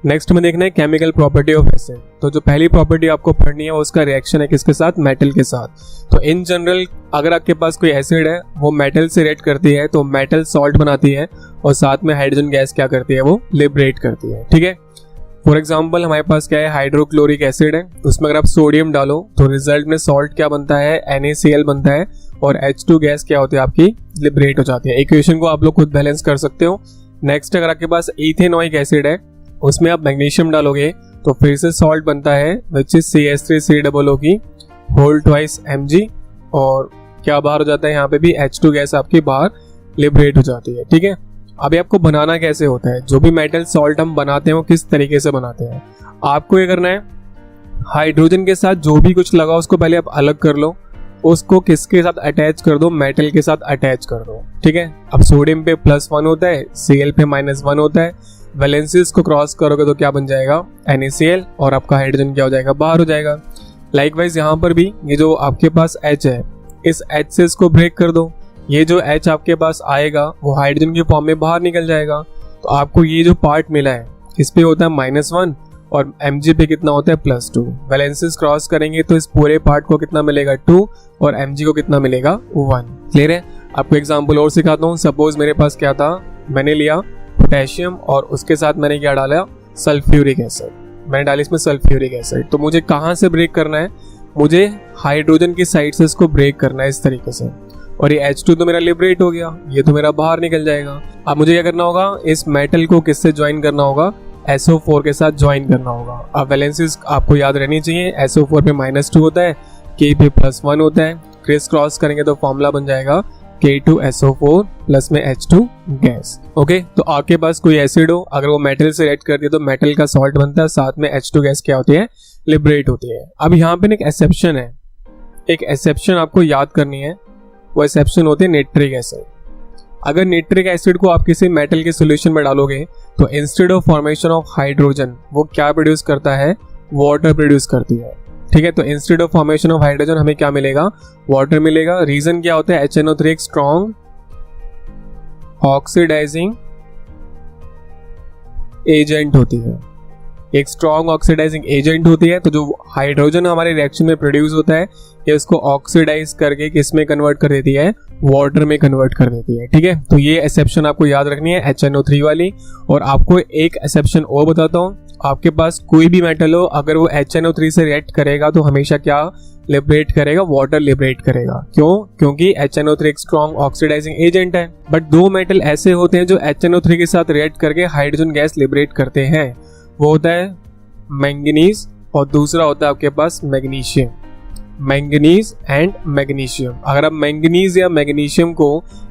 Next में देखना है केमिकल प्रॉपर्टी ऑफ एसिड। तो जो पहली प्रॉपर्टी आपको पढ़नी है वो उसका रिएक्शन है किसके साथ, मेटल के साथ। तो इन जनरल अगर आपके पास कोई एसिड है वो मेटल से रिएक्ट करती है तो मेटल सॉल्ट बनाती है और साथ में हाइड्रोजन गैस क्या करती है, वो लिबरेट करती है। ठीक है, फॉर एग्जाम्पल हमारे पास क्या है, हाइड्रोक्लोरिक एसिड है, उसमें अगर आप सोडियम डालो तो रिजल्ट में सॉल्ट क्या बनता है, NaCl बनता है और H2 गैस क्या होती है आपकी, लिबरेट हो जाती है। इक्वेशन को आप लोग खुद बैलेंस कर सकते हो। नेक्स्ट अगर आपके पास इथेनॉइक एसिड है, उसमें आप मैग्नीशियम डालोगे तो फिर से सॉल्ट बनता है विच इज CH3COO की होल ट्वाइस Mg और क्या बाहर हो जाता है, यहाँ पे भी H2 गैस आपकी बाहर लिबरेट हो जाती है। ठीक है, अभी आपको बनाना कैसे होता है, जो भी मेटल सॉल्ट हम बनाते हैं वो किस तरीके से बनाते हैं। आपको ये करना है, हाइड्रोजन के साथ जो भी कुछ लगा उसको पहले आप अलग कर लो, उसको किसके साथ अटैच कर दो, मेटल के साथ अटैच कर दो। ठीक है, अब सोडियम पे +1 होता है, Cl पे -1 होता है, वैलेंसीज को क्रॉस करोगे तो क्या बन जाएगा, NaCl और आपका हाइड्रोजन क्या हो जाएगा, बाहर हो जाएगा। लाइकवाइज यहाँ पर भी ये जो आपके पास H है, इस H से इसको ब्रेक कर दो, ये जो H आपके पास आएगा वो हाइड्रोजन के फॉर्म में बाहर निकल जाएगा। तो आपको ये जो पार्ट मिला है इस पे होता है -1 और Mg पे कितना होता है, +2। वैलेंसीज क्रॉस करेंगे तो इस पूरे पार्ट को कितना मिलेगा, 2 और Mg को कितना मिलेगा, 1। क्लियर है। आपको एग्जाम्पल और सिखाता हूँ। सपोज मेरे पास क्या था, मैंने लिया पोटेशियम और उसके साथ मैंने क्या डाला, सल्फ्यूरिक एसिड, मैंने डाली इसमें सल्फ्यूरिक एसिड। तो मुझे कहाँ से ब्रेक करना है, मुझे हाइड्रोजन की साइड से इसको ब्रेक करना है इस तरीके से, और ये H2 तो मेरा लिबरेट हो गया, ये तो मेरा बाहर निकल जाएगा। अब मुझे क्या करना होगा, इस मेटल को किससे ज्वाइन करना होगा, SO4 के साथ ज्वाइन करना होगा। अब वैलेंसीज आपको याद रहनी चाहिए, SO4 पे -2 होता है, K पे +1 होता है, क्रिस क्रॉस करेंगे तो फॉर्मूला बन जाएगा K2SO4 प्लस में H2 गैस। ओके, तो आपके पास कोई एसिड हो, अगर वो मेटल से रिएक्ट करती है तो मेटल का सॉल्ट बनता है, साथ में H2 गैस क्या होती है, लिबरेट होती है। अब यहाँ पे एक एक्सेप्शन है, एक एक्सेप्शन आपको याद करनी है, वो एक्सेप्शन होते हैं नाइट्रिक एसिड। अगर नाइट्रिक एसिड को आप किसी मेटल के सॉल्यूशन में डालोगे तो instead of formation of hydrogen वो क्या प्रोड्यूस करता है, वाटर प्रोड्यूस करती है। ठीक है, तो instead of formation of hydrogen हमें क्या मिलेगा, वाटर मिलेगा। रीजन क्या होता है, HNO3 एक स्ट्रॉन्ग ऑक्सीडाइजिंग एजेंट होती है, एक स्ट्रॉन्ग ऑक्सीडाइजिंग एजेंट होती है। तो जो हाइड्रोजन हमारे रिएक्शन में प्रोड्यूस होता है ये उसको ऑक्सीडाइज करके किस में कन्वर्ट कर देती है, वाटर में कन्वर्ट कर देती है। ठीक है, तो ये एक्सेप्शन आपको याद रखनी है HNO3 वाली। और आपको एक एक्सेप्शन और बताता हूँ, आपके पास कोई भी मेटल हो अगर वो HNO3 से रिएक्ट करेगा तो हमेशा क्या लिबरेट करेगा, वाटर लिबरेट करेगा। क्यों, क्योंकि HNO3 एक स्ट्रॉन्ग ऑक्सीडाइजिंग एजेंट है। बट दो मेटल ऐसे होते हैं जो HNO3 के साथ रिएक्ट करके हाइड्रोजन गैस लिबरेट करते हैं, वो होता है मैंगनीज और दूसरा होता है आपके पास मैग्नीशियम। मैंगनीज एंड मैग्नीशियम, अगर आप मैंगनीज या मैग्नीशियम को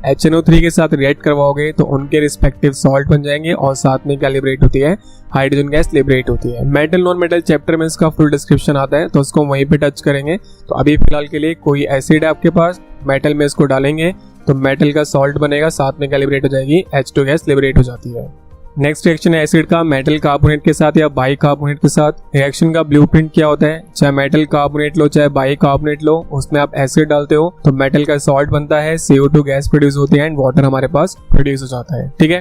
HNO3 के साथ रिएक्ट करवाओगे तो उनके रिस्पेक्टिव सॉल्ट बन जाएंगे और साथ में क्या लिबरेट होती है, हाइड्रोजन गैस लिबरेट होती है। मेटल नॉन मेटल चैप्टर में इसका फुल डिस्क्रिप्शन आता है तो उसको वहीं पे टच करेंगे। तो अभी फिलहाल के लिए कोई एसिड है आपके पास, मेटल में इसको डालेंगे तो मेटल का सॉल्ट बनेगा, साथ में क्या लिबरेट हो जाएगी, H2 गैस लिबरेट हो जाती है। नेक्स्ट रिएक्शन है एसिड का मेटल कार्बोनेट के साथ या बाई कार्बोनेट के साथ। रिएक्शन का ब्लूप्रिंट क्या होता है, चाहे मेटल कार्बोनेट लो चाहे बाई कार्बोनेट लो, उसमें आप एसिड डालते हो तो मेटल का सॉल्ट बनता है, CO2 गैस प्रोड्यूस होती है एंड वाटर हमारे पास प्रोड्यूस हो जाता है। ठीक है,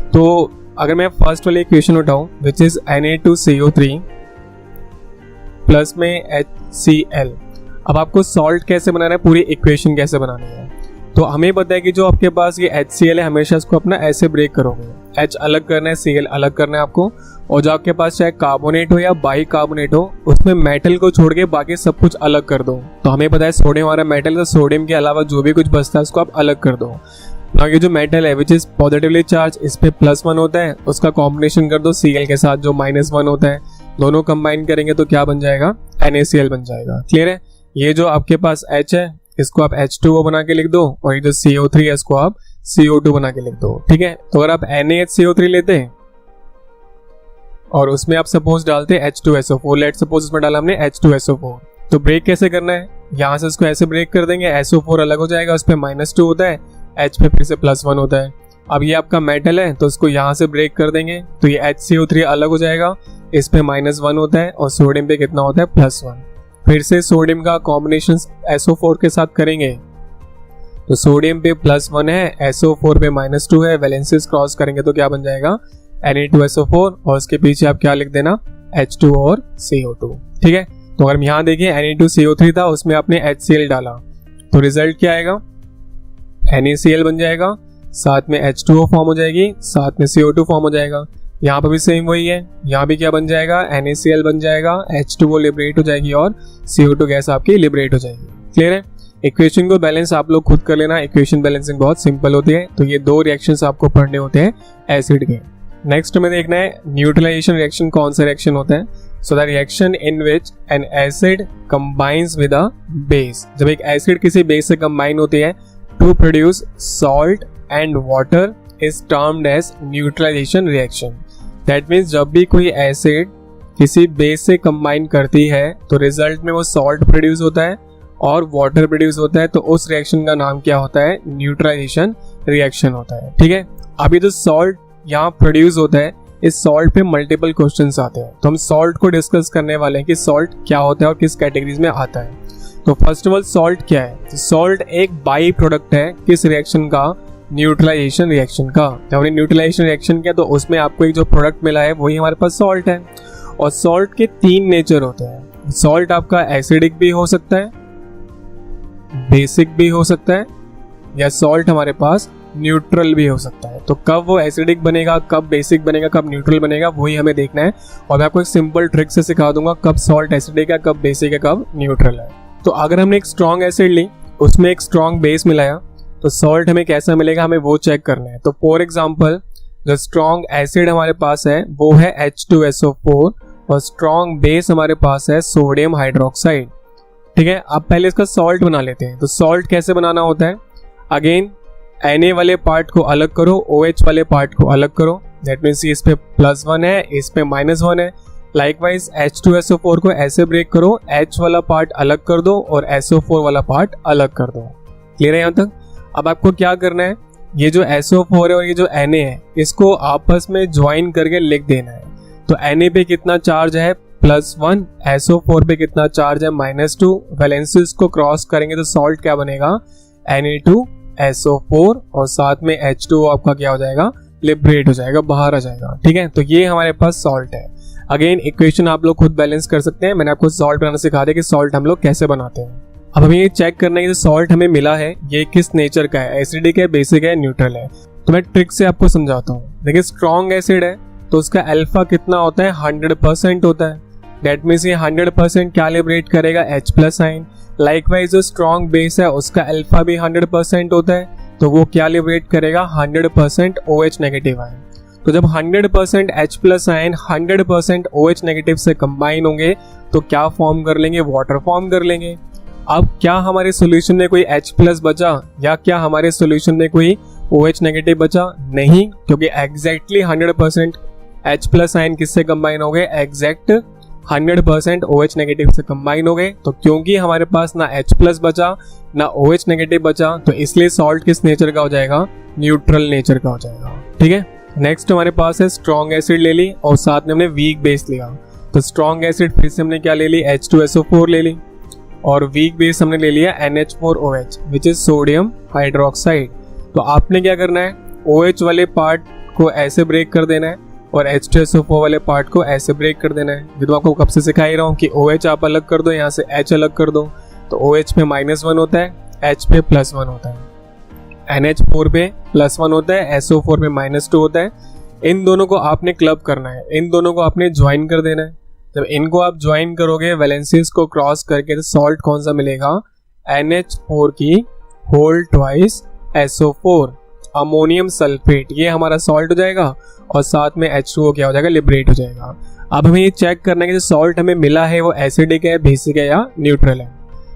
तो अगर मैं फर्स्ट वाली इक्वेशन उठाऊं विच इज Na2CO3 प्लस में HCl। अब आपको सॉल्ट कैसे बनाना है, पूरी इक्वेशन कैसे बनानी है, तो हमें पता है कि जो आपके पास ये HCl है हमेशा इसको अपना ऐसे ब्रेक करोगे, H अलग करना है, Cl अलग करना है आपको। और जो आपके पास चाहे कार्बोनेट हो या बाई कार्बोनेट हो उसमें मेटल को छोड़ के बाकी सब कुछ अलग कर दो। तो हमें पता है सोडियम हमारा मेटल, तो सोडियम के अलावा जो भी कुछ बचता है उसको आप अलग कर दो। ना ये जो मेटल है विच इज पॉजिटिवली चार्ज, इस पे +1 होता है, उसका कॉम्बिनेशन कर दो Cl के साथ जो -1 होता है, दोनों कंबाइन करेंगे तो क्या बन जाएगा, NaCl बन जाएगा। क्लियर है। ये जो आपके पास H है इसको आप H2O बना के लिख दो और ये जो CO3 है इसको आप CO2 बना के लिख दो। ठीक है, तो अगर आप NaHCO3 लेते हैं और उसमें आप सपोज डालते हैं H2SO4, लेट सपोज उसमें डाला हमने H2SO4, तो ब्रेक कैसे करना है, यहाँ से इसको ऐसे ब्रेक कर देंगे, SO4 अलग हो जाएगा, उस पर -2 होता है, H पे फिर से +1 होता है। अब ये आपका मेटल है तो इसको यहाँ से ब्रेक कर देंगे तो ये HCO3 अलग हो जाएगा, इस पे -1 होता है और सोडियम पे कितना होता है, +1। फिर से सोडियम का कॉम्बिनेशन SO4 के साथ करेंगे तो सोडियम पे +1 है, SO4 पे -2 है, वैलेंसीज क्रॉस करेंगे तो क्या बन जाएगा, Na2SO4 और उसके पीछे आप क्या लिख देना H2 और CO2। ठीक है, तो अगर हम यहाँ देखें Na2CO3 था, उसमें आपने HCl डाला तो रिजल्ट क्या आएगा, NaCl बन जाएगा, साथ में H2O फॉर्म हो जाएगी, साथ में CO2 फॉर्म हो जाएगा। यहाँ पर भी सेम वही है, यहाँ भी क्या बन जाएगा, NaCl बन जाएगा, H2O लिबरेट हो जाएगी और CO2 गैस आपकी लिबरेट हो जाएगी। क्लियर है। इक्वेशन को बैलेंस आप लोग खुद कर लेना, इक्वेशन बैलेंसिंग बहुत सिंपल होती है। तो ये दो रिएक्शंस आपको पढ़ने होते हैं एसिड के। नेक्स्ट में देखना है न्यूट्रलाइजेशन रिएक्शन कौन सा रिएक्शन होता है। So the reaction in which an acid combines with a base. जब एक एसिड किसी बेस से कंबाइन होती है to produce salt and water is termed as neutralization reaction. That means जब भी कोई एसिड किसी बेस से कंबाइन करती है तो रिजल्ट में वो सॉल्ट प्रोड्यूस होता है और वाटर प्रोड्यूस होता है, तो उस रिएक्शन का नाम क्या होता है, न्यूट्रलाइजेशन रिएक्शन होता है। ठीक है, अभी जो सॉल्ट यहाँ प्रोड्यूस होता है, इस सॉल्ट पे मल्टीपल क्वेश्चंस आते हैं, तो हम सॉल्ट को डिस्कस करने वाले हैं कि सॉल्ट क्या होता है और किस कैटेगरीज में आता है। तो फर्स्ट ऑफ ऑल सॉल्ट क्या है, तो सॉल्ट एक बाई प्रोडक्ट है किस रिएक्शन का, न्यूट्रलाइजेशन रिएक्शन का। जब हमने न्यूट्रलाइजेशन रिएक्शन किया तो उसमें आपको एक जो प्रोडक्ट मिला है वही हमारे पास सॉल्ट है। और सॉल्ट के तीन नेचर होते हैं, सॉल्ट आपका एसिडिक भी हो सकता है, बेसिक भी हो सकता है, या सॉल्ट हमारे पास न्यूट्रल भी हो सकता है। तो कब वो एसिडिक बनेगा, कब बेसिक बनेगा, कब न्यूट्रल बनेगा, वही हमें देखना है। और मैं आपको एक सिंपल ट्रिक से सिखा दूंगा कब सॉल्ट एसिडिक है, कब बेसिक है, कब न्यूट्रल है। तो अगर हमने एक स्ट्रॉन्ग एसिड ली, उसमें एक स्ट्रॉन्ग बेस मिलाया, तो सॉल्ट हमें कैसा मिलेगा, हमें वो चेक करना है। तो फॉर एग्जाम्पल जो स्ट्रॉन्ग एसिड हमारे पास है वो है H2SO4 और स्ट्रॉन्ग बेस हमारे पास है सोडियम हाइड्रोक्साइड। ठीक है, अब पहले इसका सॉल्ट बना लेते हैं। तो सॉल्ट कैसे बनाना होता है, अगेन Na वाले पार्ट को अलग करो, OH वाले पार्ट को अलग करो। दैट मीन्स इस पे +1 है, इस पे -1 है। लाइकवाइज H2SO4 को ऐसे ब्रेक करो, H वाला पार्ट अलग कर दो और SO4 वाला पार्ट अलग कर दो। क्लियर है यहाँ तक। अब आपको क्या करना है, ये जो SO4 है और ये जो Na है, इसको आपस में ज्वाइन करके लिख देना है। तो Na पे कितना चार्ज है, +1, SO4 पे कितना चार्ज है, -2। वैलेंसीज को क्रॉस करेंगे तो सॉल्ट क्या बनेगा, Na2SO4 और साथ में H2O आपका क्या हो जाएगा, लिबरेट हो जाएगा, बाहर आ जाएगा। ठीक है, तो ये हमारे पास सॉल्ट है। अगेन इक्वेशन आप लोग खुद बैलेंस कर सकते हैं, मैंने आपको सॉल्ट बनाना सिखा दिया कि सॉल्ट हम लोग कैसे बनाते हैं। अब हमें ये चेक करना है कि जो सॉल्ट हमें मिला है ये किस नेचर का है, एसिडिक है, बेसिक है, न्यूट्रल है। तो मैं ट्रिक से आपको समझाता हूँ। देखिए स्ट्रॉन्ग एसिड है तो उसका अल्फा कितना होता है, 100% होता है। दैट मीन्स ये 100% क्या लिबरेट करेगा, H+ आयन। लाइकवाइज जो स्ट्रॉन्ग बेस है उसका अल्फा भी 100% होता है, तो वो क्या लिबरेट करेगा, 100% OH नेगेटिव आयन। तो जब 100% H+ आयन 100% OH नेगेटिव से कंबाइन होंगे तो क्या फॉर्म कर लेंगे, वाटर फॉर्म कर लेंगे। अब क्या हमारे सॉल्यूशन में कोई H+ बचा या क्या हमारे सॉल्यूशन में कोई OH नेगेटिव बचा, नहीं, क्योंकि एग्जैक्टली 100% H+ आयन किससे कंबाइन हो गए, एग्जैक्ट 100% OH नेगेटिव से कंबाइन हो गए। तो क्योंकि हमारे पास ना H+ बचा ना OH नेगेटिव बचा, तो इसलिए सॉल्ट किस नेचर का हो जाएगा, न्यूट्रल नेचर का हो जाएगा। ठीक है, नेक्स्ट हमारे पास है स्ट्रॉन्ग एसिड ले ली और साथ में हमने वीक बेस लिया। तो स्ट्रॉन्ग एसिड फिर से हमने क्या ले ली, H2SO4 ले ली और वीक बेस हमने ले लिया NH4OH which is sodium hydroxide. तो आपने क्या करना है, OH वाले पार्ट को ऐसे ब्रेक कर देना है और H2SO4 वाले पार्ट को ऐसे ब्रेक कर देना है। जो तो आपको कब से सिखा ही रहा हूँ कि OH आप अलग कर दो, यहाँ से H अलग कर दो। तो OH पे -1 होता है, H पे +1 होता है, NH4 पे +1 होता है, SO4 पे -2 होता है। इन दोनों को आपने क्लब करना है, इन दोनों को आपने ज्वाइन कर देना है। जब इनको आप ज्वाइन करोगे वैलेंसीज को क्रॉस करके, तो सॉल्ट कौन सा मिलेगा, NH4 की whole twice SO4 ammonium sulphate, ये हमारा सॉल्ट हो जाएगा और साथ में H2O क्या हो जाएगा, लिबरेट हो जाएगा। अब हमें ये चेक करना है कि जो सॉल्ट हमें मिला है वो एसिडिक है, बेसिक है या न्यूट्रल है।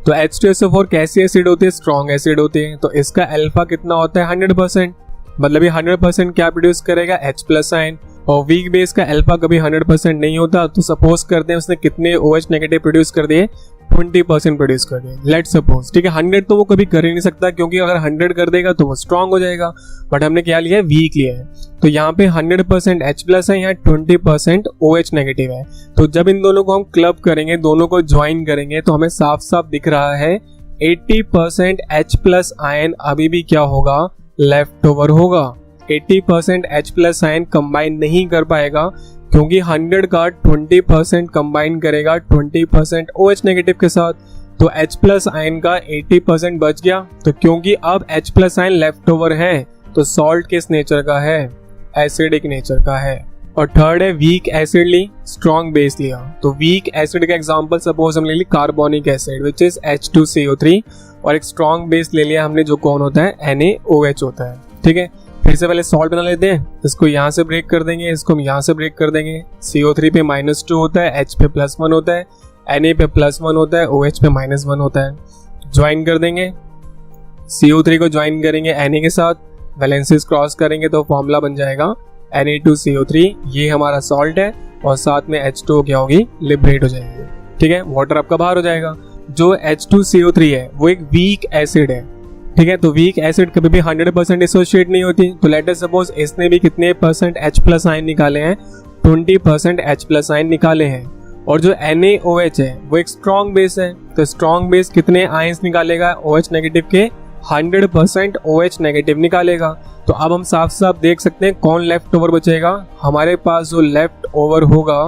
तो H2SO4 कैसी एसिड होती है, स्ट्रॉन्ग एसिड होती है। तो इसका अल्फा कितना होता है, 100%, मतलब ये 100% क्या प्रोड्यूस करेगा, H+ आयन। और वीक बेस का अल्फा कभी 100% नहीं होता, तो सपोज करते हैं उसने कितने OH नेगेटिव प्रोड्यूस कर दिए, 20% प्रोड्यूस कर दिए, लेट्स सपोज। ठीक है, 100 तो वो कभी कर ही नहीं सकता, क्योंकि अगर 100 कर देगा तो वो स्ट्रॉन्ग हो जाएगा, बट हमने क्या लिया है, वीक लिया है। तो यहाँ पे 100% H+ है, यहाँ 20% OH नेगेटिव है। तो जब इन दोनों को हम क्लब करेंगे, दोनों को ज्वाइन करेंगे, तो हमें साफ साफ दिख रहा है 80% H+ आयन अभी भी क्या होगा, लेफ्ट ओवर होगा। 80% H प्लस आयन कंबाइन नहीं कर पाएगा, क्योंकि 100 का 20% कंबाइन करेगा 20% OH नेगेटिव के साथ। तो H प्लस आयन का 80% बच गया। तो क्योंकि अब H plus ion left over है, तो सॉल्ट किस नेचर का है? एसिडिक नेचर का है। और थर्ड है वीक एसिड ली, स्ट्रॉन्ग बेस लिया। तो वीक एसिड का एग्जांपल सपोज हम ले ली carbonic acid which is H2CO3, और एक स्ट्रॉन्ग बेस ले लिया हमने जो कौन होता है? NaOH होता है। ठीक है, फिर से पहले सॉल्ट बना लेते हैं। इसको यहाँ से ब्रेक कर देंगे, इसको हम यहाँ से ब्रेक कर देंगे। CO3 पे -2 होता है, H पे +1 होता है, Na पे +1 होता है, OH पे -1 होता है। ज्वाइन कर देंगे, CO3 को ज्वाइन करेंगे Na के साथ, वैलेंसीज क्रॉस करेंगे तो फॉर्मूला बन जाएगा Na2CO3। ये हमारा सॉल्ट है, और साथ में H2 क्या होगी? लिबरेट हो जाएगी। ठीक है, वाटर आपका बाहर हो जाएगा। जो H2CO3 है वो एक वीक एसिड है। ठीक है, तो वीक एसिड कभी भी 100% डिसोशिएट नहीं होती। तो लेट अस सपोज इसने भी कितने % H प्लस आयन निकाले हैं? 20% H प्लस आयन निकाले हैं। और जो NaOH है वो एक स्ट्रॉन्ग बेस है। तो स्ट्रॉन्ग बेस कितने आयंस निकालेगा? OH नेगेटिव के 100% OH नेगेटिव निकालेगा। तो अब हम साफ साफ देख सकते हैं कौन लेफ्ट ओवर बचेगा। हमारे पास जो लेफ्ट ओवर होगा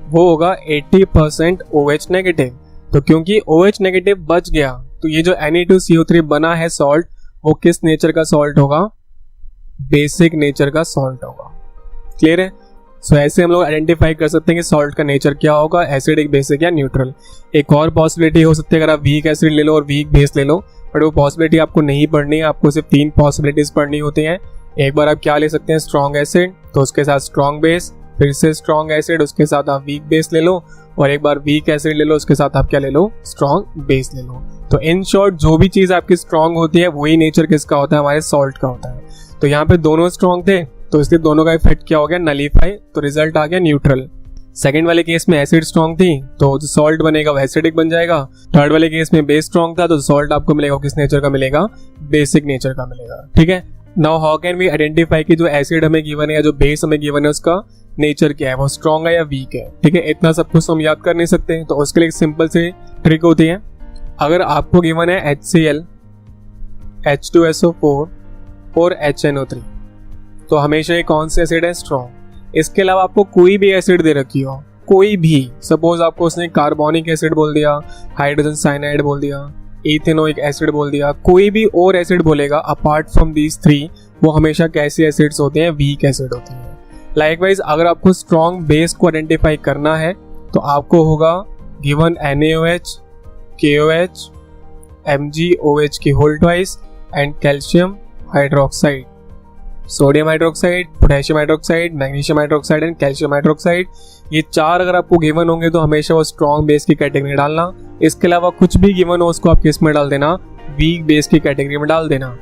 वो होगा 80% OH नेगेटिव। तो क्योंकि OH नेगेटिव बच गया, तो ये जो Na2CO3 बना है सॉल्ट, वो किस नेचर का सॉल्ट होगा? बेसिक नेचर का सॉल्ट होगा। क्लियर है? सो ऐसे हम लोग आइडेंटिफाई कर सकते हैं कि सॉल्ट का नेचर क्या होगा, एसिडिक, बेसिक या न्यूट्रल। एक और पॉसिबिलिटी हो सकती है, अगर आप वीक एसिड ले लो और वीक बेस ले लो, बट वो पॉसिबिलिटी आपको नहीं पढ़नी है। आपको सिर्फ 3 पॉसिबिलिटीज पढ़नी होती हैं। एक बार आप क्या ले सकते हैं? स्ट्रॉन्ग एसिड, तो उसके साथ स्ट्रॉन्ग बेस, फिर से स्ट्रॉन्ग एसिड, उसके साथ आप वीक बेस ले लो, और एक बार वीक एसिड ले लो, उसके साथ आप क्या ले लो? स्ट्रॉन्ग बेस ले लो। तो इन शॉर्ट जो भी चीज आपकी स्ट्रॉन्ग होती है वही नेचर किसका होता है? हमारे सॉल्ट का होता है। तो यहाँ पे दोनों स्ट्रॉन्ग थे, तो इसलिए दोनों का इफेक्ट क्या हो गया? नलीफाई। तो रिजल्ट आ गया न्यूट्रल। सेकंड वाले केस में एसिड स्ट्रॉन्ग थी, तो जो सॉल्ट बनेगा वो एसिडिक बन जाएगा। थर्ड वाले केस में बेस स्ट्रॉन्ग था, तो सॉल्ट आपको मिलेगा किस नेचर का मिलेगा? बेसिक नेचर का मिलेगा। ठीक है, now how can we identify कि जो एसिड हमें गिवन है या जो बेस हमें गिवन है उसका नेचर क्या है, वो स्ट्रॉन्ग है या वीक है? ठीक है, इतना सब कुछ हम याद कर नहीं सकते, तो उसके लिए एक सिंपल सी ट्रिक होती है। अगर आपको गिवन है HCl, H2SO4 और HNO3, तो हमेशा ये कौन से एसिड है? स्ट्रॉन्ग। इसके अलावा आपको कोई भी एसिड दे रखी हो, कोई भी, सपोज आपको उसने कार्बोनिक एसिड बोल दिया, हाइड्रोजन साइनाइड बोल दिया, इथेनोइक एसिड बोल दिया, कोई भी और एसिड बोलेगा अपार्ट फ्रॉम दीज 3, वो हमेशा कैसे एसिड्स होते हैं? वीक एसिड होते हैं। लाइकवाइज अगर आपको स्ट्रॉन्ग बेस को आइडेंटिफाई करना है, तो आपको होगा गिवन NaOH, KOH, MgOH की whole twice and calcium hydroxide, sodium hydroxide, potassium hydroxide, magnesium hydroxide and calcium hydroxide. ये 4 अगर आपको गिवन होंगे तो हमेशा वो स्ट्रॉन्ग बेस की कैटेगरी में डालना। इसके अलावा कुछ भी गिवन हो उसको आप किस में डाल देना? वीक बेस की कैटेगरी में डाल देना।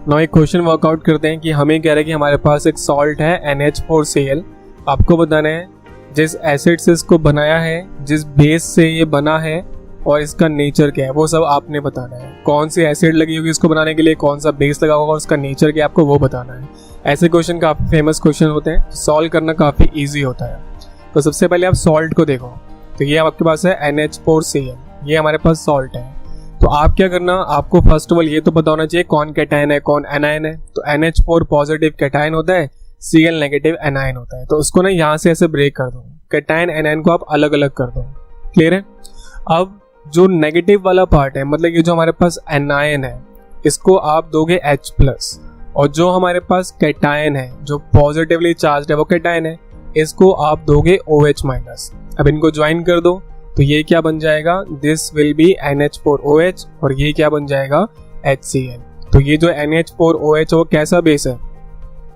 नाउ एक क्वेश्चन वर्कआउट करते हैं कि हमें कह रहा है कि हमारे पास एक सॉल्ट है NH4Cl। आपको बताना है जिस एसिड से इसको बनाया है, जिस बेस से ये बना है, और इसका नेचर क्या है, वो सब आपने बताना है। कौन सी एसिड लगी होगी इसको बनाने के लिए, कौन सा बेस लगा होगा, उसका नेचर क्या है, आपको वो बताना है। ऐसे क्वेश्चन काफ़ी फेमस क्वेश्चन होते हैं, सॉल्व करना काफ़ी ईजी होता है। तो सबसे पहले आप सॉल्ट को देखो, तो ये आपके पास है NH4Cl, ये हमारे पास सॉल्ट है। तो आप क्या करना, आपको फर्स्ट ऑफ ऑल ये तो पता होना चाहिए कौन कैटायन है कौन एनायन है। तो NH4 पॉजिटिव कैटायन होता है, Cl नेगेटिव एनायन होता है। तो उसको ना यहाँ से ऐसे ब्रेक कर दो, कैटायन एनायन को आप अलग अलग कर दो। क्लियर है? अब जो नेगेटिव वाला पार्ट है, मतलब ये जो हमारे पास एनायन है, इसको आप दोगे H+, और जो हमारे पास कैटायन है, जो पॉजिटिवली चार्ज है वो कैटायन है, इसको आप दोगे OH-। अब इनको ज्वाइन कर दो, तो ये क्या बन जाएगा? दिस विल बी NH4OH, और ये क्या बन जाएगा? HCl। तो ये जो NH4OH वो कैसा बेस है?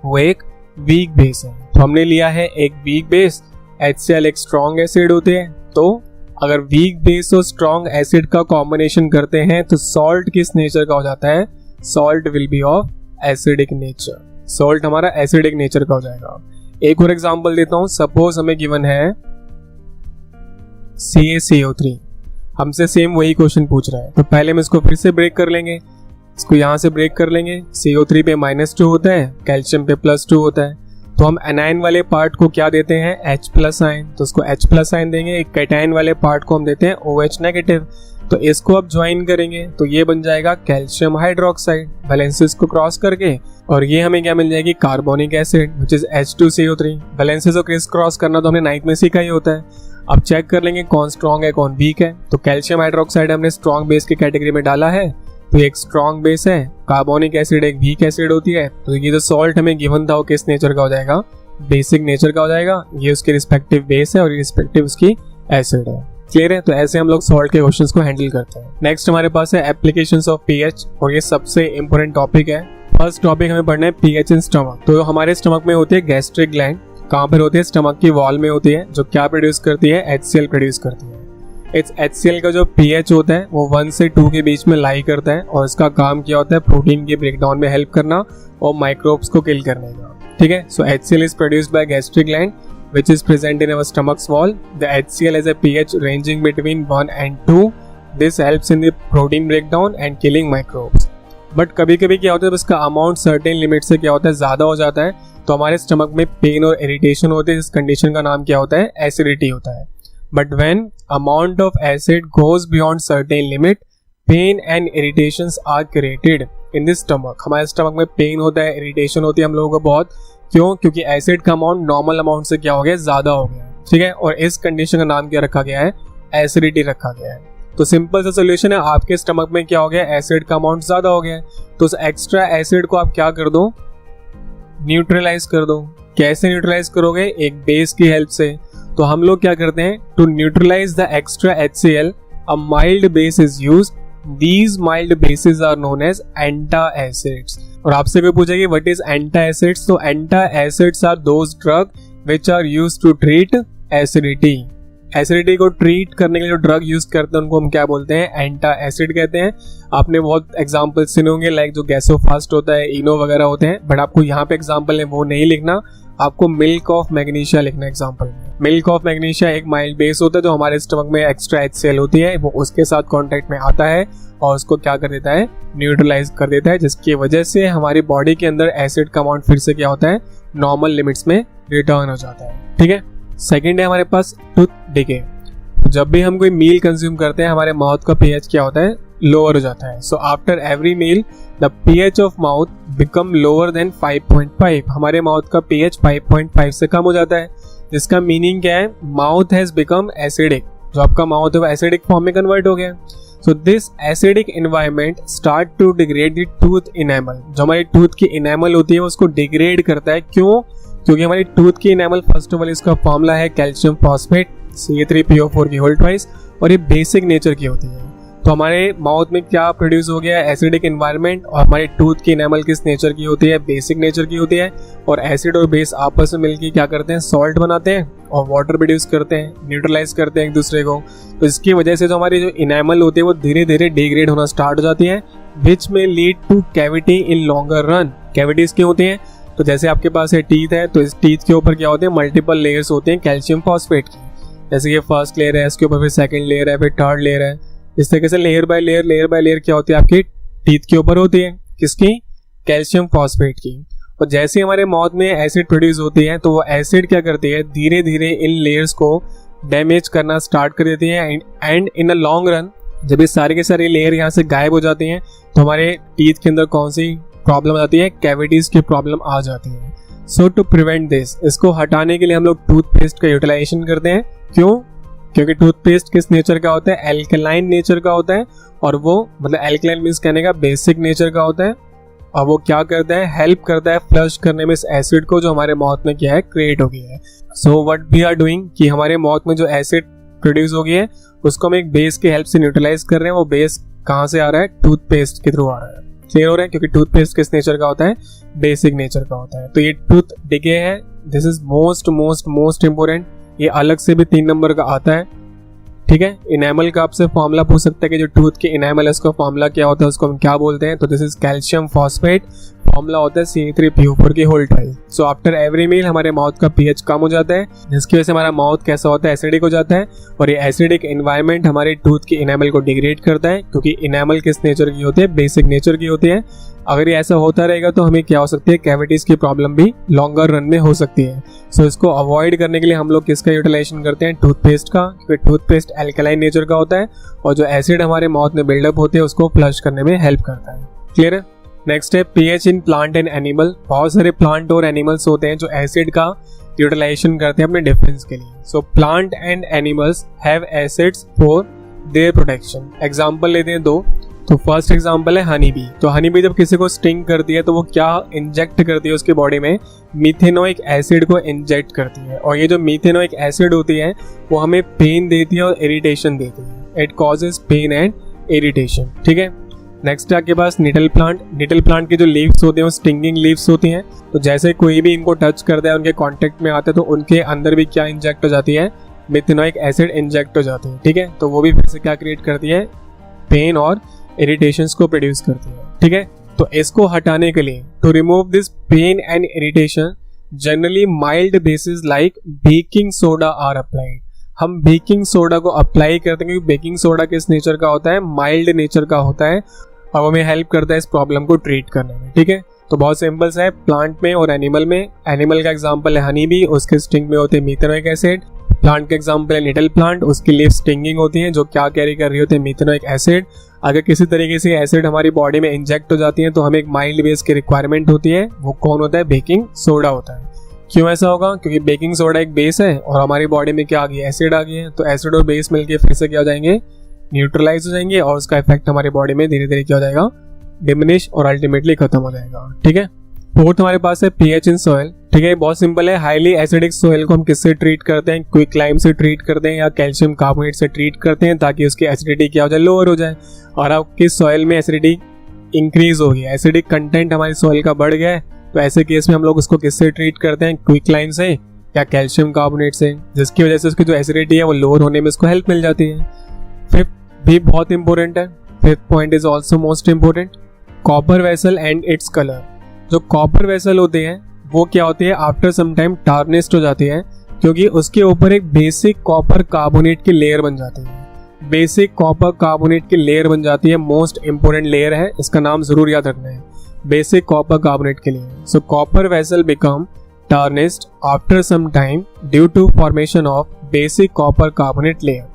वो एक वीक बेस है। तो हमने लिया है एक वीक बेस, HCl एक स्ट्रॉन्ग एसिड होते हैं। तो अगर वीक बेस और स्ट्रॉन्ग एसिड का कॉम्बिनेशन करते हैं तो सॉल्ट किस नेचर का हो जाता है? Salt will be of acidic nature. Salt हमारा एसिडिक नेचर का हो जाएगा। एक और एग्जांपल देता हूं, सपोज हमें गिवन है CaCO3, हमसे सेम वही क्वेश्चन पूछ रहा है। तो पहले हम इसको फिर से ब्रेक कर लेंगे, इसको यहाँ से ब्रेक कर लेंगे। CO3 पे -2 होता है, कैल्शियम पे +2 होता है। तो हम एनायन वाले पार्ट को क्या देते हैं? H+ आयन, तो उसको H+ आयन देंगे। एक कैटायन वाले पार्ट को हम देते हैं OH नेगेटिव। तो इसको आप ज्वाइन करेंगे तो ये बन जाएगा कैल्शियम हाइड्रोक्साइड वैलेंसेस को क्रॉस करके, और ये हमें क्या मिल जाएगी, carbonic acid which is H2CO3। Valences को क्रिस क्रॉस करना तो हमने 9th में सीखा ही होता है। अब चेक कर लेंगे कौन स्ट्रॉन्ग है कौन वीक है। तो कैल्शियम हाइड्रोक्साइड हमने स्ट्रॉन्ग बेस की कैटेगरी में डाला है, तो एक स्ट्रॉन्ग बेस है। कार्बोनिक एसिड एक वीक एसिड होती है। तो ये जो सॉल्ट हमें गिवन था वो किस नेचर का हो जाएगा, बेसिक नेचर का हो जाएगा। ये उसके रिस्पेक्टिव बेस है और रिस्पेक्टिव उसकी एसिड है। क्लियर है? तो ऐसे हम लोग सॉल्ट के क्वेश्चंस को हैंडल करते हैं। नेक्स्ट हमारे पास है एप्लीकेशंस ऑफ पीएच, और ये सबसे इंपॉर्टेंट टॉपिक है। फर्स्ट टॉपिक हमें पढ़ना है पीएच इन स्टमक। तो हमारे स्टमक में होती है गैस्ट्रिक ग्लैंड। कहाँ पर होती है, स्टमक की वॉल में होती है, जो क्या प्रोड्यूस करती है, HCl प्रोड्यूस करती है। इस HCl का जो पीएच होता है वो 1 से 2 के बीच में लाई करता है, और इसका काम क्या होता है, प्रोटीन के ब्रेकडाउन में हेल्प करना और माइक्रोब्स को किल करने का। ठीक है, सो HCl is produced by gastric gland which is present in our stomach's wall. The HCl has a pH ranging between 1 and 2. This helps in the protein breakdown and killing microbes. But कभी कभी क्या होता है, इसका amount certain limit से क्या होता है, ज़्यादा हो जाता है, तो हमारे स्टमक में पेन और इरिटेशन होती है। इस कंडीशन का नाम क्या होता है, एसिडिटी होता है। But when amount of acid goes beyond certain limit, pain and irritations are created in this stomach. हमारे स्टमक में पेन होता है, इरिटेशन होती है हम लोगों को बहुत। क्यों? क्योंकि एसिड का अमाउंट नॉर्मल अमाउंट से क्या हो गया, ज्यादा हो गया। ठीक है, और इस कंडीशन का नाम क्या रखा गया है, एसिडिटी रखा गया है। तो सिंपल सा सोल्यूशन है, आपके स्टमक में क्या हो गया, एसिड का अमाउंट ज्यादा हो गया है, तो उस एक्स्ट्रा एसिड को आप क्या कर दो, न्यूट्रलाइज कर दो। कैसे न्यूट्रलाइज करोगे, एक बेस की हेल्प से। तो हम लोग क्या करते हैं, to neutralize the extra HCl a mild base is used. These mild bases are known as antacids. और आपसे कोई पूछेगी what is antacids, तो antacids are those drugs which are used to treat acidity. Acidity को treat करने के लिए जो drug use करते हैं उनको हम क्या बोलते हैं, एंटासिड कहते हैं। आपने बहुत एग्जांपल सुने होंगे, लाइक जो गैसोफास्ट होता है, इनो वगैरह होते हैं, बट आपको यहाँ पे एग्जांपल है वो नहीं लिखना, आपको मिल्क ऑफ मैग्नीशिया लिखना एग्जांपल में। मिल्क ऑफ मैग्नीशिया एक माइल्ड बेस होता है जो हमारे स्टमक में एक्स्ट्रा HCl होती है, वो उसके साथ कांटेक्ट में आता है और उसको क्या कर देता है, न्यूट्रलाइज कर देता है, जिसकी वजह से हमारी बॉडी के अंदर एसिड का अमाउंट फिर से क्या होता है, नॉर्मल लिमिट्स में रिटर्न हो जाता है। ठीक है, सेकेंड है हमारे पास टूथ डिके। जब भी हम कोई मील कंज्यूम करते हैं हमारे माउथ का पीएच क्या होता है, लोअर हो जाता है। So after every meal the pH of mouth become lower than 5.5। हमारे माउथ का पीएच 5.5 से कम हो जाता है, जिसका मीनिंग क्या है, माउथ हैज बिकम एसिडिक। जो आपका माउथ है वो एसिडिक फॉर्म में कन्वर्ट हो गया। So this acidic environment start to degrade the tooth enamel. जो हमारी टूथ की इनेमल होती है उसको डिग्रेड करता है। क्यों? क्योंकि हमारी टूथ की इनेमल, फर्स्ट ऑफ ऑल इसका फॉर्मूला है कैल्शियम फॉस्फेट Ca3PO4 की होल ट्वाइस, और ये बेसिक नेचर की होती है। तो हमारे माउथ में क्या प्रोड्यूस हो गया, एसिडिक एनवायरनमेंट, और हमारी टूथ की इनेमल किस नेचर की होती है, बेसिक नेचर की होती है। और एसिड और बेस आपस में मिलकर क्या करते हैं, सॉल्ट बनाते हैं और वाटर प्रोड्यूस करते हैं, न्यूट्रलाइज करते हैं एक दूसरे को। तो इसकी वजह से जो हमारी जो इनेमल होती है वो धीरे धीरे डिग्रेड होना स्टार्ट हो जाती है, विच में lead two cavity in longer run. Cavities क्यों होती हैं, तो जैसे आपके पास ये टीथ है, तो इस टीथ के ऊपर क्या होते हैं, मल्टीपल लेयर्स होते हैं कैल्शियम फॉस्फेट की। जैसे ये फर्स्ट लेयर है, इसके ऊपर फिर सेकंड लेयर है, फिर थर्ड लेयर है। इस तरीके से लेयर बाय लेयर क्या होती है, आपकी टीथ के ऊपर होती है, किसकी, कैल्शियम फॉस्फेट की। और जैसे हमारे माउथ में एसिड प्रोड्यूस होती है तो वो एसिड क्या करती है, धीरे धीरे इन लेयर्स को डैमेज करना स्टार्ट कर देती है। And in a long run जब ये सारे के सारे लेयर यहाँ से गायब हो जाती हैं तो हमारे टीथ के अंदर कौन सी प्रॉब्लम आती है, कैविटीज की प्रॉब्लम आ जाती है। सो टू प्रिवेंट दिस, इसको हटाने के लिए हम लोग टूथपेस्ट का यूटिलाइजेशन करते हैं। क्यों? क्योंकि टूथपेस्ट किस नेचर का होता है, एल्कलाइन नेचर का होता है, और वो मतलब एल्कलाइन मींस कहने का बेसिक नेचर का होता है, और वो क्या करता है, हेल्प करता है फ्लश करने में इस एसिड को जो हमारे माउथ में क्या है, क्रिएट हो गया है। So what we are doing कि हमारे माउथ में जो एसिड प्रोड्यूस हो गया है उसको हम एक बेस की हेल्प से न्यूट्रलाइज कर रहे हैं। वो बेस कहाँ से आ रहा है, टूथपेस्ट के थ्रू आ रहा है। क्लियर हो रहा है? क्योंकि टूथपेस्ट किस नेचर का होता है, बेसिक नेचर का होता है। तो ये टूथ डिके है, दिस इज मोस्ट इंपोर्टेंट। ये अलग से भी 3 नंबर का आता है। ठीक है, इनेमल का आपसे फॉर्मूला पूछ सकते हैं कि जो टूथ के इनेमल है उसका फॉर्मूला क्या होता है, उसको हम क्या बोलते हैं। तो this is calcium phosphate, formula होता है Ca3PO4 की whole twice. So after every meal हमारे माउथ का पीएच कम हो जाता है, जिसकी वजह से हमारा माउथ कैसा होता है, एसिडिक हो जाता है। और ये एसिडिक एनवायरनमेंट हमारे टूथ की इनेमल को डिग्रेड करता है, क्योंकि इनेमल किस नेचर की होती है, बेसिक नेचर की होती है। अगर ये ऐसा होता रहेगा तो हमें क्या हो सकती है, कैविटीज की प्रॉब्लम भी लॉन्गर रन में हो सकती है। सो इसको अवॉइड करने के लिए हम लोग किसका यूटिलाइजेशन करते हैं, टूथपेस्ट का, क्योंकि टूथपेस्ट एल्कलाइन नेचर का होता है और जो एसिड हमारे माउथ में बिल्डअप होते हैं उसको फ्लश करने में हेल्प करता है। क्लियर है। नेक्स्ट है pH in plant and animal. बहुत सारे प्लांट और एनिमल्स होते हैं जो एसिड का यूटिलाइजेशन करते हैं अपने डिफेंस के लिए। So plant and animals have acids for their protection. Example लेते हैं दो। तो फर्स्ट एग्जांपल है हनी बी। तो हनी बी जब किसी को स्टिंग करती है तो वो क्या इंजेक्ट करती है उसकी बॉडी में, मीथेनोइक एसिड को इंजेक्ट करती है। और ये जो मीथेनोइक एसिड होती है वो हमें पेन देती है और इरिटेशन देती है। It causes pain and irritation. ठीक है। नेक्स्ट है आपके पास निटल प्लांट। निटल प्लांट के जो लीव्स होते हैं वो स्टिंगिंग लीव्स होती हैं। तो जैसे कोई भी इनको टच करता है, उनके कांटेक्ट में आता है, तो उनके अंदर भी क्या इंजेक्ट हो जाती है, मिथेनोइक एसिड इंजेक्ट हो जाती है। ठीक है। तो वो भी फिर से क्या क्रिएट करती है, पेन और इरिटेशंस को प्रोड्यूस करती है। ठीक है। तो इसको हटाने के लिए, to remove this pain and irritation, generally mild bases like baking soda are applied. हम बेकिंग सोडा को अप्लाई करते हैं क्योंकि बेकिंग सोडा किस नेचर का होता है, माइल्ड नेचर का होता है और हमें हेल्प करता है इस प्रॉब्लम को ट्रीट करने में। ठीक है। तो बहुत सिंपल सा है प्लांट में और एनिमल में। एनिमल का एग्जांपल है हनी बी, उसके स्टिंग में होते हैं मीथेनोइक एसिड। प्लांट का एग्जांपल है निटल प्लांट, उसकी लीफ स्टिंगिंग होती है जो क्या कैरी कर रही होती है, मीथेनोइक एसिड। अगर किसी तरीके से एसिड हमारी बॉडी में इंजेक्ट हो जाती है तो हमें एक माइल्ड बेस की रिक्वायरमेंट होती है, वो कौन होता है, बेकिंग सोडा होता है। क्यों ऐसा होगा, क्योंकि बेकिंग सोडा एक बेस है और हमारी बॉडी में क्या आ गई, एसिड आ गई है। तो एसिड और बेस मिलके फिर से क्या हो जाएंगे, न्यूट्रलाइज हो जाएंगे और उसका इफेक्ट हमारी बॉडी में धीरे धीरे क्या हो जाएगा, डिमिनिश और अल्टीमेटली खत्म हो जाएगा। ठीक है। फोर्थ हमारे पास है पीएच इन सॉइल। ठीक है। बहुत सिंपल है, हाईली एसिडिक सॉइल को हम किससे ट्रीट करते हैं, क्विक लाइम से ट्रीट करते हैं या कैल्शियम कार्बोनेट से ट्रीट करते हैं ताकि उसकी एसिडिटी क्या हो जाए, लोअर हो जाए। और आपकी सॉइल में एसिडिटी इंक्रीज हो गई, एसिडिक कंटेंट हमारी सॉइल का बढ़ गया है, तो ऐसे केस में हम लोग उसको किससे ट्रीट करते हैं, क्विक लाइम से या कैल्शियम कार्बोनेट से, जिसकी वजह से उसकी जो एसिडिटी है वो लोअर होने में उसको हेल्प मिल जाती है। फिफ्थ भी बहुत इंपॉर्टेंट है, fifth point is also most important, copper vessel and its colour. जो कॉपर वेसल होते हैं वो क्या होती है, आफ्टर सम टाइम टार्निश्ड हो जाती है क्योंकि उसके ऊपर एक बेसिक कॉपर कार्बोनेट की लेयर बन जाती है। बेसिक कॉपर कार्बोनेट की लेयर बन जाती है, मोस्ट इंपोर्टेंट लेयर है, इसका नाम जरूर याद रखना है, बेसिक कॉपर कार्बोनेट के लिए। So copper vessel become tarnished after some time due to formation of basic copper carbonate layer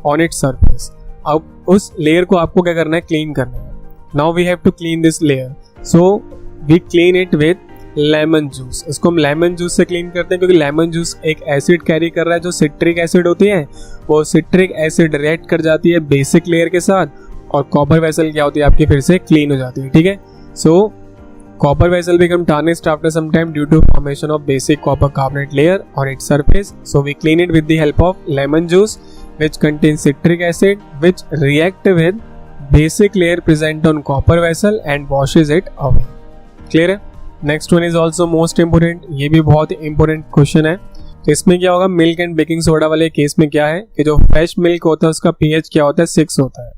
on its surface. अब उस लेयर को आपको क्या करना है, क्लीन करना है। Now we have to clean this layer, so we clean it with lemon juice. इसको हम लेमन जूस से क्लीन करते हैं क्योंकि लेमन जूस एक एसिड कैरी कर रहा है जो सिट्रिक एसिड होती है, वो सिट्रिक एसिड रिएक्ट कर जाती है बेसिक लेयर के साथ और कॉपर वेसल क्या होती है आपकी, फिर से क्लीन हो जाती है। ठीक है। So copper vessel become tarnished after some time due to formation of basic copper carbonate layer on its surface, so we clean it with the help of lemon juice which contains citric acid which react with basic layer present on copper vessel and washes it away. Clear है। Next one is also most important, ये भी बहुत ही important question है। तो इसमें क्या होगा, milk and baking soda वाले केस में क्या है कि जो फ्रेश मिल्क होता है उसका पीएच क्या होता है, 6 होता है,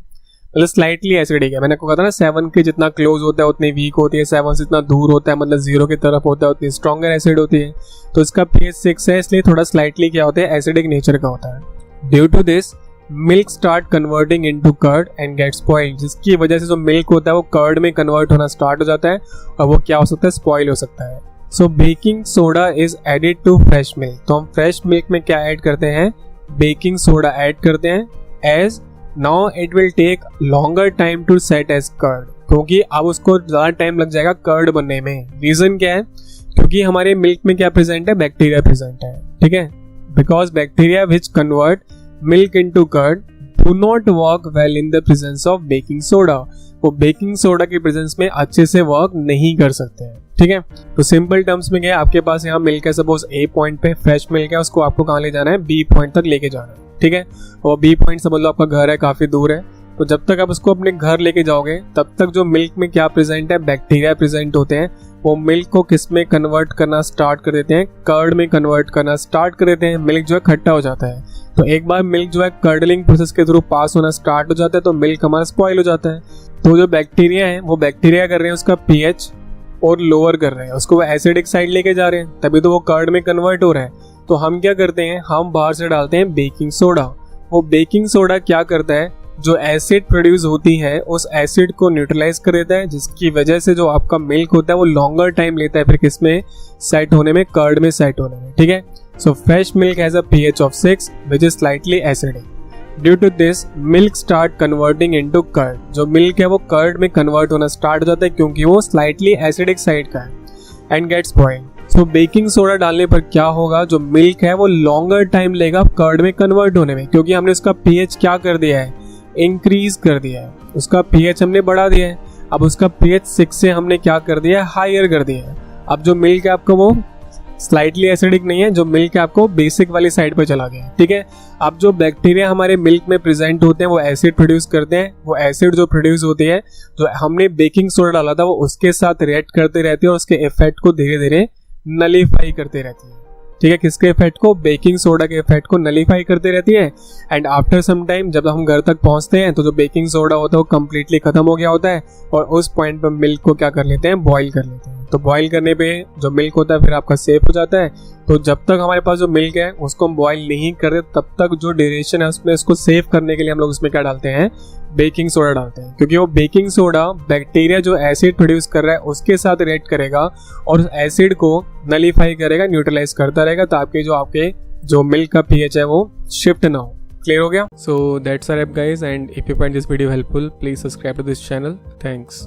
मतलब स्लाइटली एसिडिक है। मैंने आपको कहा था ना 7 के जितना क्लोज होता है उतनी वीक होती है, 7 से जितना दूर होता है मतलब 0 की तरफ होता है उतनी स्ट्रॉन्गर एसिड होती है। तो इसका पीएच 6 है, इसलिए थोड़ा स्लाइटली क्या होता है, एसिडिक नेचर का होता है। Due to this milk start converting into curd and get spoiled, जिसकी वजह से जो मिल्क होता है वो कर्ड में कन्वर्ट होना स्टार्ट हो जाता है और वो क्या हो सकता है, स्पॉइल हो सकता है। So baking soda is added to fresh milk. तो हम फ्रेश मिल्क में क्या ऐड करते हैं, बेकिंग सोडा ऐड करते हैं, as now it will take longer time to set as curd, क्योंकि अब उसको ज्यादा टाइम लग जाएगा कर्ड बनने में। रीजन क्या है, क्योंकि हमारे मिल्क में क्या प्रेजेंट है, बैक्टीरिया प्रेजेंट है। ठीक है। Because bacteria which convert milk into curd do not work well in the presence of baking soda। वो बेकिंग सोडा के प्रेजेंस में अच्छे से वर्क नहीं कर सकते हैं। ठीक है। तो सिंपल टर्म्स में क्या है, आपके पास यहाँ मिल्क है, सपोज ए पॉइंट पे फ्रेश मिल्क है, उसको आपको कहाँ ले जाना है, बी पॉइंट तक लेके जाना है। ठीक है। और बी पॉइंट समझ लो आपका घर है, काफी दूर है, तो जब तक आप उसको अपने घर लेके जाओगे तब तक जो मिल्क में क्या प्रेजेंट है, बैक्टीरिया प्रेजेंट होते हैं, वो मिल्क को किस में कन्वर्ट करना स्टार्ट कर देते हैं, कर्ड में कन्वर्ट करना स्टार्ट कर देते हैं। मिल्क जो है खट्टा हो जाता है। तो एक बार मिल्क जो है कर्डलिंग प्रोसेस के थ्रू पास होना स्टार्ट हो जाता है तो मिल्क हमारा स्पॉइल हो जाता है। तो जो बैक्टीरिया है वो बैक्टीरिया कर रहे हैं उसका पीएच और लोअर कर रहे हैं, उसको वो एसिडिक साइड लेके जा रहे हैं, तभी तो वो कर्ड में कन्वर्ट हो रहा है। तो हम क्या करते हैं, हम बाहर से डालते हैं बेकिंग सोडा। वो बेकिंग सोडा क्या करता है, जो एसिड प्रोड्यूस होती है उस एसिड को न्यूट्रलाइज कर देता है, जिसकी वजह से जो आपका मिल्क होता है वो लॉन्गर टाइम लेता है फिर किसमें सेट होने में, कर्ड में सेट होने में, ठीक है। So fresh milk has a pH of 6 which is slightly acidic. Due to this, milk start converting into curd. जो मिल्क है वो कर्ड में कन्वर्ट होना स्टार्ट हो जाता है क्योंकि वो स्लाइटली एसिडिक साइड का है and gets boiled. So baking soda डालने पर क्या होगा, जो मिल्क है वो लॉन्गर टाइम लेगा कर्ड में कन्वर्ट होने में, क्योंकि हमने उसका pH क्या कर दिया है, इंक्रीज कर दिया है, उसका pH हमने बढ़ा दिया है। अब उसका pH 6 से हमने क्या कर दिया है, हायर कर दिया है। अब जो मिल्क है आपका वो स्लाइटली एसिडिक नहीं है, जो मिल्क है आपको बेसिक वाली साइड पे चला गया है, ठीक है। अब जो बैक्टीरिया हमारे मिल्क में प्रेजेंट होते हैं वो एसिड प्रोड्यूस करते हैं, वो एसिड जो प्रोड्यूस होती है जो हमने बेकिंग सोडा डाला था वो उसके साथ रिएक्ट करते रहती है और उसके इफेक्ट को धीरे धीरे नलीफाई करते रहती है, ठीक है। किसके इफेक्ट को, बेकिंग सोडा के इफेक्ट को नलीफाई करते रहती है। एंड आफ्टर सम टाइम जब हम घर तक पहुंचते हैं तो जो बेकिंग सोडा होता है वो कम्प्लीटली खत्म हो गया होता है और उस पॉइंट पर मिल्क को क्या कर लेते हैं, बॉईल कर लेते हैं। तो बॉईल करने पे जो मिल्क होता है फिर आपका सेफ हो जाता है। तो जब तक हमारे पास जो मिल्क है उसको हम बॉईल नहीं करते तब तक जो ड्यूरेशन है उसमें इसको सेव करने के लिए हम लोग उसमें क्या डालते हैं, बेकिंग सोडा डालते हैं, क्योंकि वो बेकिंग सोडा बैक्टीरिया जो एसिड प्रोड्यूस कर रहा है उसके साथ रिएक्ट करेगा और उस एसिड को नलीफाई करेगा, न्यूट्रलाइज करता रहेगा ताकि जो मिल्क का pH है वो शिफ्ट ना हो। क्लियर हो गया? So that's a wrap guys, and if you find this video helpful please subscribe to this channel. Thanks.